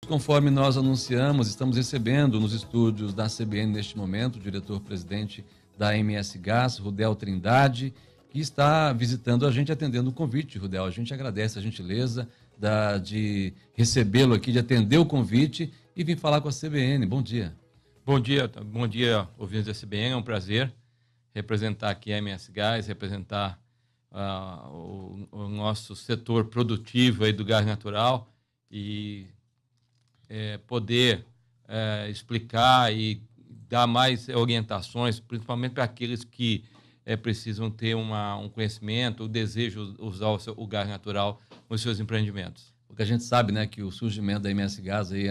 Conforme nós anunciamos, estamos recebendo nos estúdios da CBN neste momento o diretor-presidente da MS Gás, Rudel Trindade, que está visitando a gente, atendendo o convite. Rudel, a gente agradece a gentileza de recebê-lo aqui, de atender o convite e vir falar com a CBN. Bom dia. Bom dia, ouvintes da CBN. É um prazer representar aqui a MS Gás, representar o nosso setor produtivo aí do gás natural e poder explicar e dar mais orientações, principalmente para aqueles que precisam ter um conhecimento, o desejo de usar o gás natural nos seus empreendimentos. Porque a gente sabe, né, que o surgimento da MS Gás aí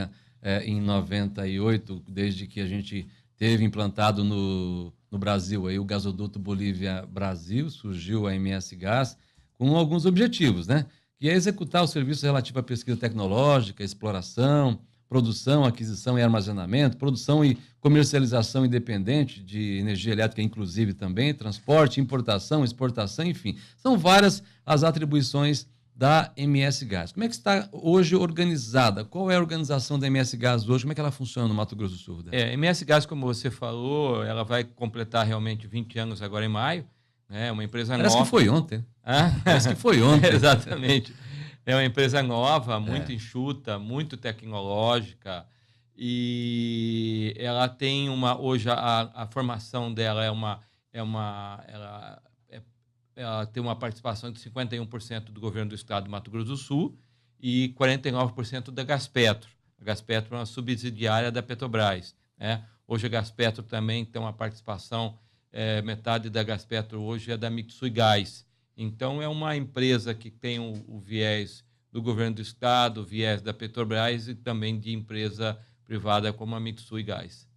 em 98, desde que a gente teve implantado no Brasil aí o gasoduto Bolívia-Brasil, surgiu a MS Gás com alguns objetivos, né? Que é executar o serviço relativo à pesquisa tecnológica, exploração, produção, aquisição e armazenamento, produção e comercialização independente de energia elétrica, inclusive também, transporte, importação, exportação, enfim. São várias as atribuições da MS Gás. Como é que está hoje organizada? Qual é a organização da MS Gás hoje? Como é que ela funciona no Mato Grosso do Sul? A MS Gás, como você falou, ela vai completar realmente 20 anos agora em maio. É uma empresa nova. Parece que foi ontem. Parece que foi ontem. Exatamente. É uma empresa nova, muito enxuta, muito tecnológica, e ela tem hoje a formação dela ela tem uma participação de 51% do governo do estado do Mato Grosso do Sul e 49% da Gaspetro. A Gaspetro é uma subsidiária da Petrobras, né? Hoje a Gaspetro também tem uma participação, metade da Gaspetro hoje é da Mitsui Gás. Então, é uma empresa que tem o viés do governo do estado, o viés da Petrobras e também de empresa privada como a Mitsui Gás.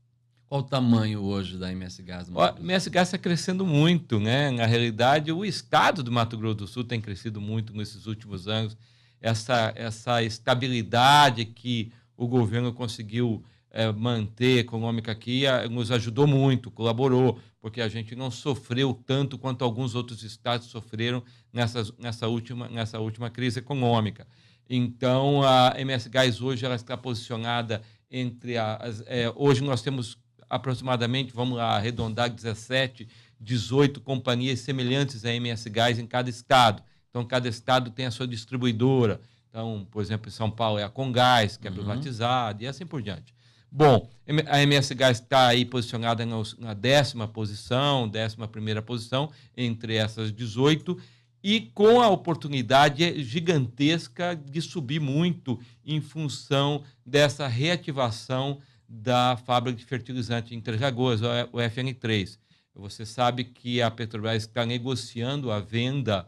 Qual o tamanho hoje da MS Gás? A MS Gás está crescendo muito, né? Na realidade, o estado do Mato Grosso do Sul tem crescido muito nesses últimos anos. Essa estabilidade que o governo conseguiu manter econômica aqui nos ajudou muito, colaborou, porque a gente não sofreu tanto quanto alguns outros estados sofreram nessa última crise econômica. Então, a MS Gás hoje ela está posicionada entre hoje nós temos aproximadamente, vamos lá, arredondar 17, 18 companhias semelhantes à MS Gás em cada estado. Então, cada estado tem a sua distribuidora. Então, por exemplo, em São Paulo é a Comgás, que é privatizada, e assim por diante. Bom, a MS Gás está aí posicionada na 10ª posição, 11ª posição, entre essas 18, e com a oportunidade gigantesca de subir muito em função dessa reativação da fábrica de fertilizante em Três Lagoas, o FN3. Você sabe que a Petrobras está negociando a venda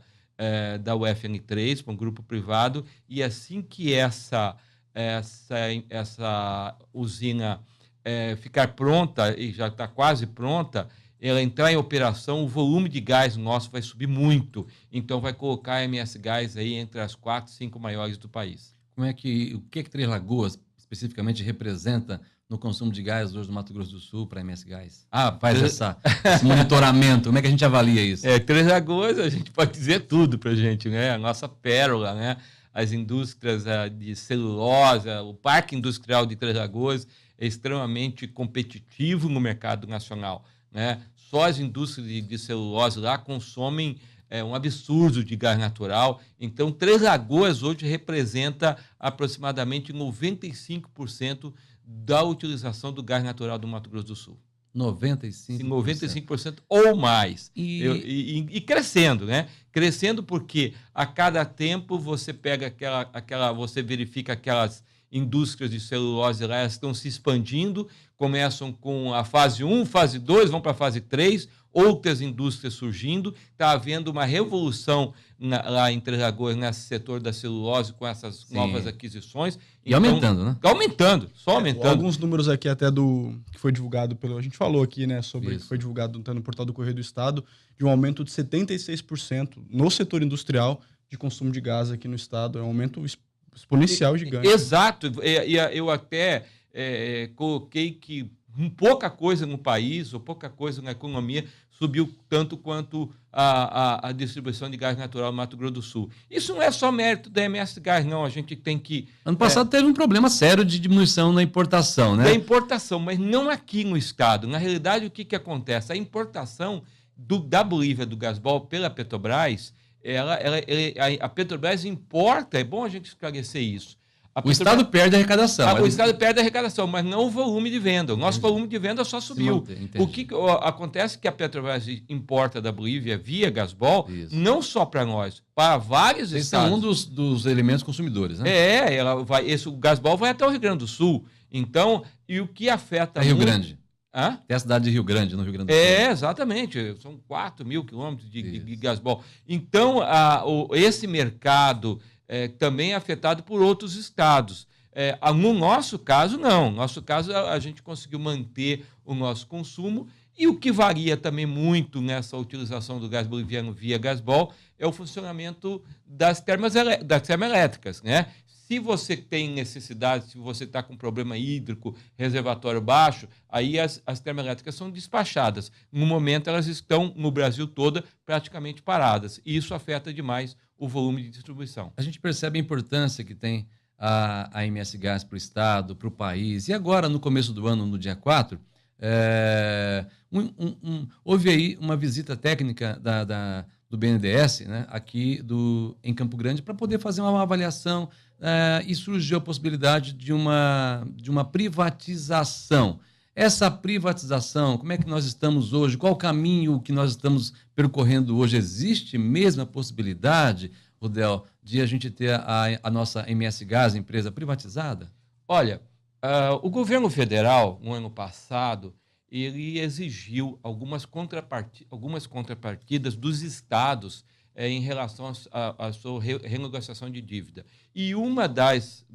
da UFN3 para um grupo privado, e assim que essa usina ficar pronta, e já está quase pronta, ela entrar em operação, o volume de gás nosso vai subir muito. Então, vai colocar a MS Gás aí entre as 4, 5 maiores do país. O que Três Lagoas especificamente representa no consumo de gás hoje no Mato Grosso do Sul para a MS Gás? Faz esse monitoramento. Como é que a gente avalia isso? Três Lagoas, a gente pode dizer tudo para a gente, né? A nossa pérola, né? As indústrias de celulose, o Parque Industrial de Três Lagoas é extremamente competitivo no mercado nacional, né? Só as indústrias de celulose lá consomem um absurdo de gás natural. Então, Três Lagoas hoje representa aproximadamente 95% da utilização do gás natural do Mato Grosso do Sul. 95%? Sim, 95% ou mais. E crescendo, né? Crescendo porque a cada tempo você pega você verifica aquelas indústrias de celulose lá, elas estão se expandindo, começam com a fase 1, fase 2, vão para a fase 3, outras indústrias surgindo, está havendo uma revolução lá em Três Lagoas, nesse setor da celulose, com essas novas aquisições. E aumentando, né? Aumentando, só aumentando. Alguns números aqui até que foi divulgado a gente falou aqui, né, sobre que foi divulgado no portal do Correio do Estado, de um aumento de 76% no setor industrial de consumo de gás aqui no estado. É um aumento exponencial gigante. Exato. Eu até coloquei que pouca coisa no país, ou pouca coisa na economia, subiu tanto quanto a distribuição de gás natural no Mato Grosso do Sul. Isso não é só mérito da MS Gás, não. A gente tem que... Ano passado teve um problema sério de diminuição na importação, né? Da importação, mas não aqui no estado. Na realidade, o que acontece? A importação da Bolívia, do Gasbol, pela Petrobras, a Petrobras importa, é bom a gente esclarecer isso. O Estado perde a arrecadação. O Estado perde a arrecadação, mas não o volume de venda. O nosso volume de venda só subiu. O que acontece é que a Petrobras importa da Bolívia via Gasbol, não só para nós, para vários estados. Esse é um dos elementos consumidores, né? O Gasbol vai até o Rio Grande do Sul. Então, e o que afeta Rio Grande. Hã? Tem a cidade de Rio Grande, no Rio Grande do Sul. Exatamente. São 4.000 quilômetros de Gasbol. Então, esse mercado... também é afetado por outros estados. No nosso caso, não. No nosso caso, a gente conseguiu manter o nosso consumo e o que varia também muito nessa utilização do gás boliviano via Gasbol é o funcionamento das termoelétricas, né? Se você tem necessidade, se você está com problema hídrico, reservatório baixo, aí as termoelétricas são despachadas. No momento, elas estão, no Brasil todo, praticamente paradas. E isso afeta demais o volume de distribuição. A gente percebe a importância que tem a MS Gás para o Estado, para o país. E agora, no começo do ano, no dia 4, houve aí uma visita técnica do BNDES, né, aqui em Campo Grande, para poder fazer uma avaliação e surgiu a possibilidade de uma privatização. Essa privatização, como é que nós estamos hoje? Qual o caminho que nós estamos percorrendo hoje? Existe mesmo a possibilidade, Rudel, de a gente ter a nossa MS Gás, empresa privatizada? Olha, o governo federal, no ano passado, ele exigiu algumas contrapartidas dos estados em relação à sua renegociação de dívida. E uma das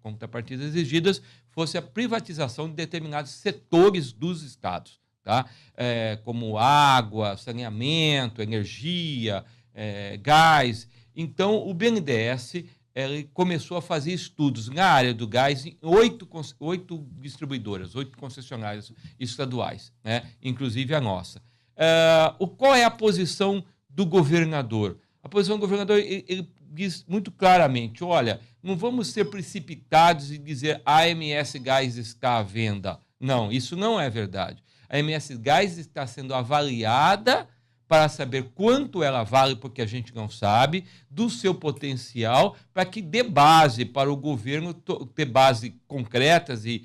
contrapartidas exigidas fosse a privatização de determinados setores dos estados, tá? Como água, saneamento, energia, gás. Então, o BNDES começou a fazer estudos na área do gás em 8 distribuidoras, 8 concessionárias estaduais, né? Inclusive a nossa. Qual é a posição do governador? A posição do governador ele diz muito claramente, olha, não vamos ser precipitados e dizer a MS Gás está à venda. Não, isso não é verdade. A MS Gás está sendo avaliada para saber quanto ela vale, porque a gente não sabe, do seu potencial, para que dê base para o governo ter base concretas e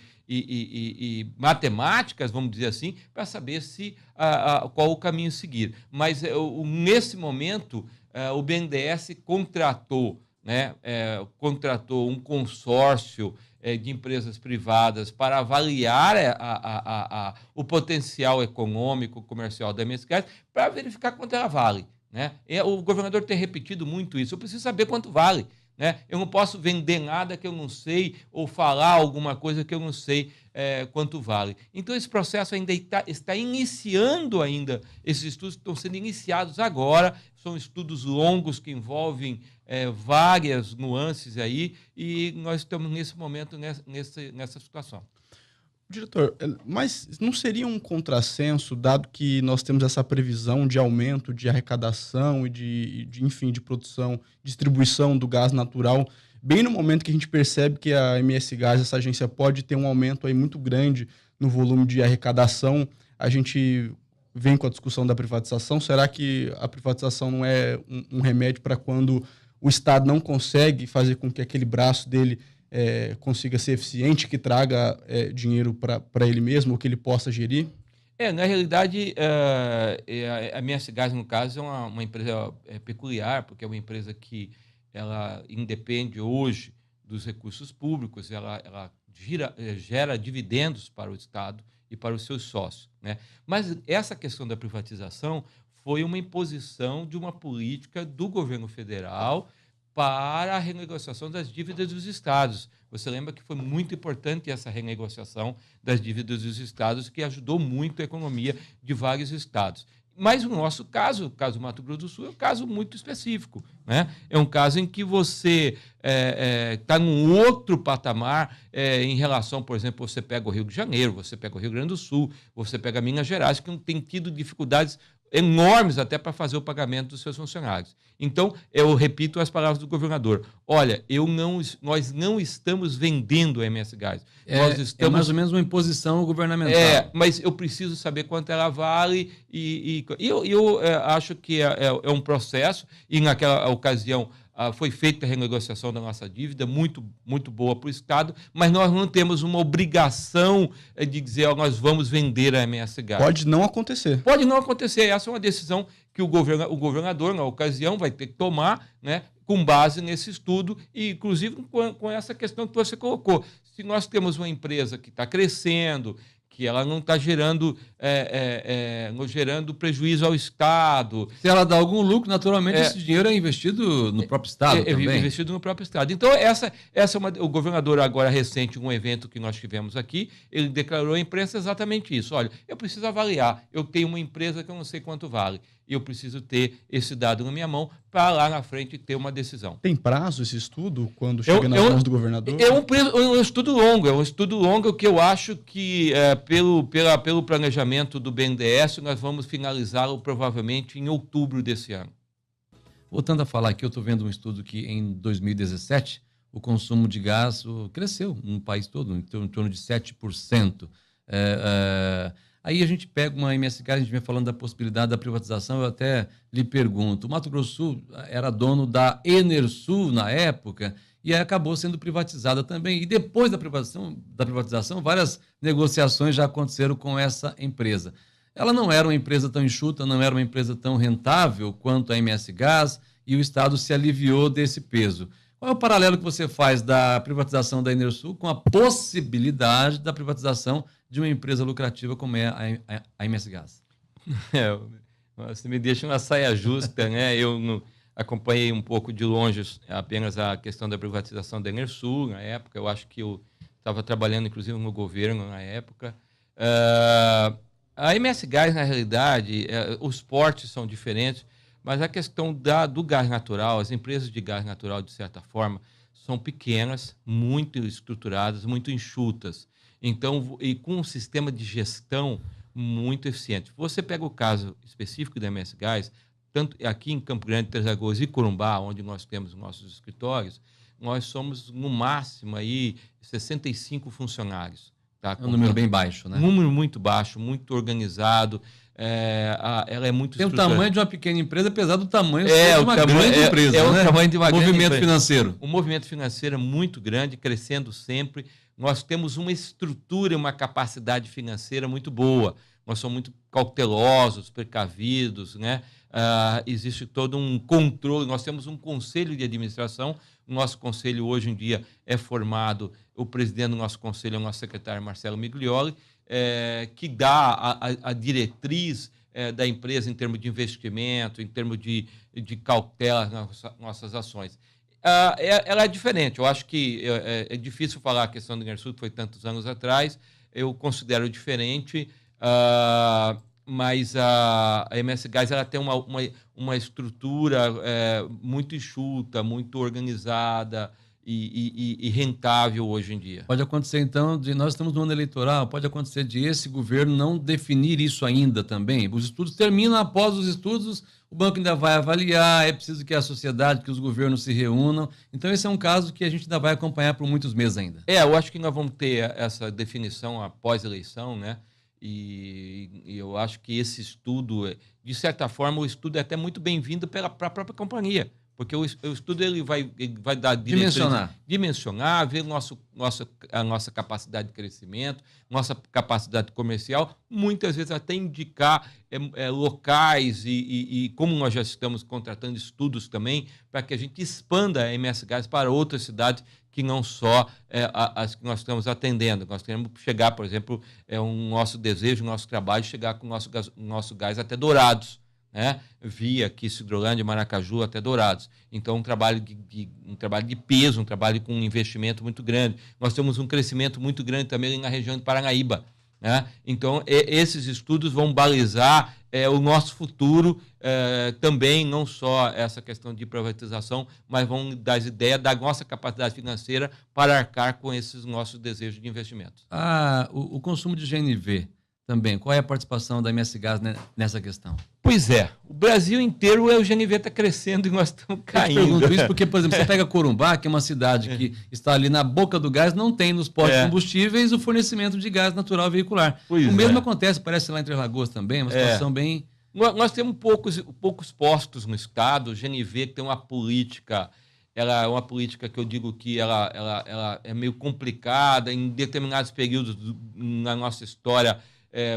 matemáticas, vamos dizer assim, para saber qual o caminho seguir. Mas, nesse momento, o BNDES contratou um consórcio de empresas privadas para avaliar o potencial econômico, comercial da MS Gás, para verificar quanto ela vale, né? O governador tem repetido muito isso. Eu preciso saber quanto vale, né? Eu não posso vender nada que eu não sei ou falar alguma coisa que eu não sei quanto vale. Então, esse processo ainda está iniciando ainda. Esses estudos estão sendo iniciados agora. São estudos longos que envolvem várias nuances aí e nós estamos, nesse momento, nessa situação. Diretor, mas não seria um contrassenso, dado que nós temos essa previsão de aumento de arrecadação e enfim, de produção, distribuição do gás natural, bem no momento que a gente percebe que a MS Gás, essa agência, pode ter um aumento aí muito grande no volume de arrecadação, a gente vem com a discussão da privatização. Será que a privatização não é um remédio para quando o Estado não consegue fazer com que aquele braço dele consiga ser eficiente, que traga dinheiro para ele mesmo, ou que ele possa gerir? Na realidade, a MS Gás, no caso, é uma empresa peculiar, porque é uma empresa que ela independe hoje dos recursos públicos, ela gera dividendos para o Estado e para os seus sócios, né? Mas essa questão da privatização foi uma imposição de uma política do governo federal para a renegociação das dívidas dos estados. Você lembra que foi muito importante essa renegociação das dívidas dos estados, que ajudou muito a economia de vários estados. Mas o nosso caso, o caso do Mato Grosso do Sul, é um caso muito específico, né? É um caso em que você está num outro patamar em relação, por exemplo, você pega o Rio de Janeiro, você pega o Rio Grande do Sul, você pega Minas Gerais, que tem tido dificuldades enormes até para fazer o pagamento dos seus funcionários. Então, eu repito as palavras do governador. Olha, nós não estamos vendendo a MS Gás. Nós estamos... É mais ou menos uma imposição governamental. Mas eu preciso saber quanto ela vale e eu acho que é um processo e naquela ocasião foi feita a renegociação da nossa dívida, muito, muito boa para o Estado, mas nós não temos uma obrigação de dizer nós vamos vender a MS Gás. Pode não acontecer. Pode não acontecer. Essa é uma decisão que o governador, na ocasião, vai ter que tomar, né, com base nesse estudo e, inclusive, com essa questão que você colocou. Se nós temos uma empresa que está crescendo, que ela não está gerando prejuízo ao Estado. Se ela dá algum lucro, naturalmente esse dinheiro é investido no próprio Estado também. É investido no próprio Estado. Então, o governador, agora recente, um evento que nós tivemos aqui, ele declarou à imprensa exatamente isso. Olha, eu preciso avaliar, eu tenho uma empresa que eu não sei quanto vale, e eu preciso ter esse dado na minha mão para lá na frente ter uma decisão. Tem prazo esse estudo quando chega nas mãos do governador? É um estudo longo, que eu acho que pelo planejamento do BNDES nós vamos finalizá-lo provavelmente em outubro desse ano. Voltando a falar aqui, eu estou vendo um estudo que em 2017 o consumo de gás cresceu no país todo, em torno de 7%. Aí a gente pega uma MS Gás, a gente vem falando da possibilidade da privatização, eu até lhe pergunto, o Mato Grosso do Sul era dono da Enersul na época e acabou sendo privatizada também. E depois da privatização, várias negociações já aconteceram com essa empresa. Ela não era uma empresa tão enxuta, não era uma empresa tão rentável quanto a MS Gás e o Estado se aliviou desse peso. Qual é o paralelo que você faz da privatização da Enersul com a possibilidade da privatização de uma empresa lucrativa como é a MS Gás? Você me deixa uma saia justa, né? Eu acompanhei um pouco de longe apenas a questão da privatização da Enersul na época. Eu acho que eu estava trabalhando, inclusive, no governo na época. A MS Gás, na realidade, os portes são diferentes, mas a questão do gás natural, as empresas de gás natural, de certa forma, são pequenas, muito estruturadas, muito enxutas. Então, e com um sistema de gestão muito eficiente. Você pega o caso específico da MS Gás, tanto aqui em Campo Grande, Três Lagoas e Corumbá, onde nós temos nossos escritórios, nós somos, no máximo, aí, 65 funcionários. Tá? É um número bem baixo, né? Um número muito baixo, muito organizado. Ela é muito tem o tamanho de uma pequena empresa, apesar do tamanho de uma grande empresa. Né? O tamanho de uma movimento financeiro. O movimento financeiro é muito grande, crescendo sempre. Nós temos uma estrutura, uma capacidade financeira muito boa. Nós somos muito cautelosos, precavidos, né? Existe todo um controle. Nós temos um conselho de administração. O nosso conselho, hoje em dia, é formado... O presidente do nosso conselho é o nosso secretário Marcelo Miglioli, que dá a diretriz da empresa em termos de investimento, em termos de cautela nas nossas ações. Ela é diferente. Eu acho que é difícil falar a questão do Enersul, que foi tantos anos atrás. Eu considero diferente, mas a MS Gás ela tem uma estrutura muito enxuta, muito organizada e rentável hoje em dia. Pode acontecer, então, nós estamos no ano eleitoral, pode acontecer de esse governo não definir isso ainda também. Os estudos terminam, após os estudos, o banco ainda vai avaliar, é preciso que a sociedade, que os governos se reúnam. Então, esse é um caso que a gente ainda vai acompanhar por muitos meses ainda. Eu acho que nós vamos ter essa definição após a eleição, né? E eu acho que esse estudo, de certa forma, o estudo é até muito bem-vindo para a própria companhia. Porque o estudo ele vai dar dimensionar, ver a nossa capacidade de crescimento, nossa capacidade comercial, muitas vezes até indicar locais e como nós já estamos contratando estudos também, para que a gente expanda a MS Gás para outras cidades que não só as que nós estamos atendendo. Nós queremos chegar, por exemplo, um nosso desejo, nosso trabalho, chegar com o nosso gás até Dourados, né? Via aqui Cidrolândia, Maracaju até Dourados. Então, um trabalho de peso, um trabalho com um investimento muito grande. Nós temos um crescimento muito grande também na região de Paranaíba, né? Então, esses estudos vão balizar o nosso futuro também, não só essa questão de privatização, mas vão dar as ideias da nossa capacidade financeira para arcar com esses nossos desejos de investimentos. O consumo de GNV também, qual é a participação da MS Gás nessa questão? Pois é, o Brasil inteiro o GNV está crescendo e nós estamos caindo. Eu te pergunto isso porque, por exemplo, você pega Corumbá, que é uma cidade que está ali na boca do gás, não tem nos postos de combustíveis o fornecimento de gás natural veicular. O mesmo acontece, parece lá em Três Lagoas também, uma situação bem... Nós temos poucos postos no estado, o GNV tem uma política... Ela é uma política que eu digo que ela é meio complicada. Em determinados períodos na nossa história,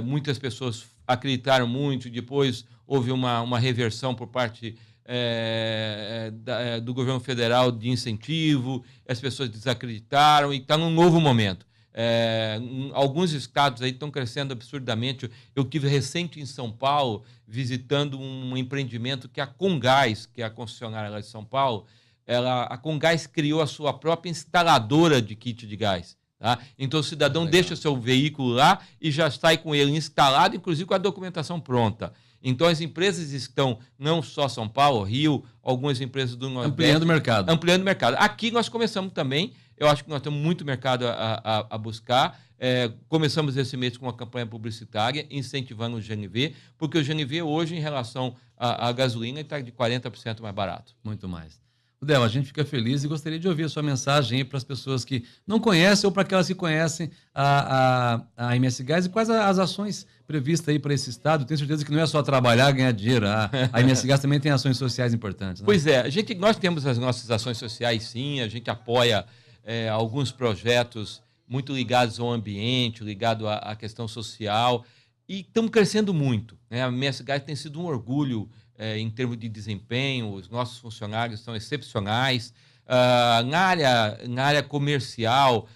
muitas pessoas acreditaram muito, depois houve uma reversão por parte do governo federal de incentivo, as pessoas desacreditaram e está num novo momento. Alguns estados aí estão crescendo absurdamente. Eu tive recente em São Paulo, visitando um empreendimento que é a Comgás, que é a concessionária lá de São Paulo. A Comgás criou a sua própria instaladora de kit de gás. Tá? Então o cidadão deixa seu veículo lá e já sai com ele instalado, inclusive com a documentação pronta. Então as empresas estão, não só São Paulo, Rio, algumas empresas do Nordeste... Ampliando o mercado. Aqui nós começamos também, eu acho que nós temos muito mercado a buscar. Começamos esse mês com uma campanha publicitária, incentivando o GNV, porque o GNV hoje, em relação à gasolina, está de 40% mais barato. Muito mais. Del, a gente fica feliz e gostaria de ouvir a sua mensagem para as pessoas que não conhecem ou para aquelas que conhecem a MS Gás e quais as ações previstas aí para esse estado. Tenho certeza que não é só trabalhar, ganhar dinheiro. A MS Gás também tem ações sociais importantes. Né? Pois é, nós temos as nossas ações sociais, sim. A gente apoia alguns projetos muito ligados ao ambiente, ligados à questão social, e estamos crescendo muito. Né? A MS Gás tem sido um orgulho em termos de desempenho, os nossos funcionários são excepcionais. Na área comercial,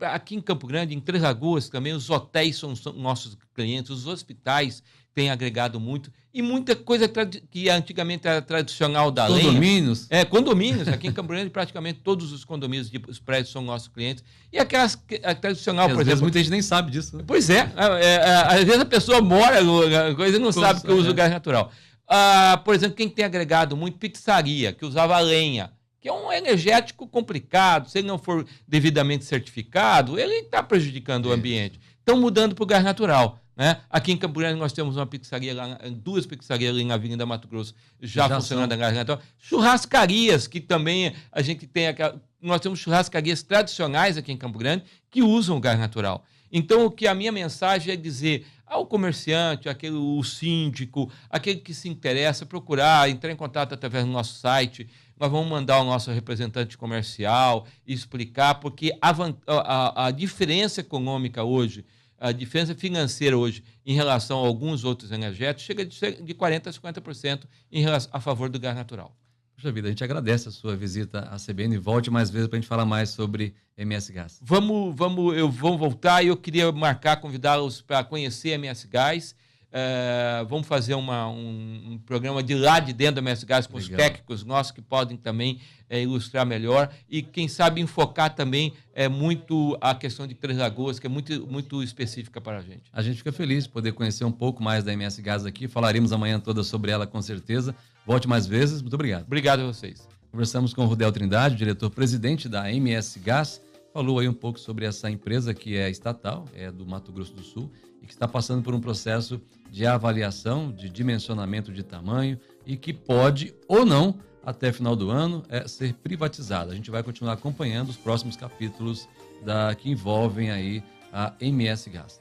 aqui em Campo Grande, em Três Lagoas também, os hotéis são nossos clientes, os hospitais têm agregado muito, e muita coisa que antigamente era tradicional da lenha. Condomínios? Condomínios. Aqui em Campo Grande, praticamente todos os condomínios, os prédios são nossos clientes. E aquelas tradicional, por exemplo... muita gente nem sabe disso. Né? Pois às vezes a pessoa mora no coisa e não sabe que usa o gás natural. Por exemplo, quem tem agregado muito, pizzaria, que usava lenha, que é um energético complicado, se ele não for devidamente certificado, ele está prejudicando o ambiente. Estão mudando para o gás natural. Né? Aqui em Campo Grande nós temos uma pizzaria lá, 2 pizzarias ali na Avenida Mato Grosso já funcionando a gás natural. Churrascarias, que também a gente tem nós temos churrascarias tradicionais aqui em Campo Grande que usam o gás natural. Então, a minha mensagem é dizer ao comerciante, o síndico, aquele que se interessa, procurar, entrar em contato através do nosso site. Nós vamos mandar o nosso representante comercial explicar, porque a diferença econômica hoje, a diferença financeira hoje em relação a alguns outros energéticos chega de 40% a 50% a favor do gás natural. Puxa vida, a gente agradece a sua visita à CBN e volte mais vezes para a gente falar mais sobre MS Gás. Vamos voltar e eu queria convidá-los para conhecer a MS Gás. Vamos fazer um programa de lá de dentro da MS Gás com os técnicos nossos que podem também ilustrar melhor e, quem sabe, enfocar também muito a questão de Três Lagoas, que é muito, muito específica para a gente. A gente fica feliz de poder conhecer um pouco mais da MS Gás aqui. Falaremos amanhã toda sobre ela, com certeza. Volte mais vezes. Muito obrigado. Obrigado a vocês. Conversamos com o Rudel Trindade, diretor-presidente da MS Gás. Falou aí um pouco sobre essa empresa que é estatal, é do Mato Grosso do Sul, e que está passando por um processo de avaliação, de dimensionamento de tamanho e que pode ou não, até final do ano, ser privatizada. A gente vai continuar acompanhando os próximos capítulos que envolvem aí a MS Gás.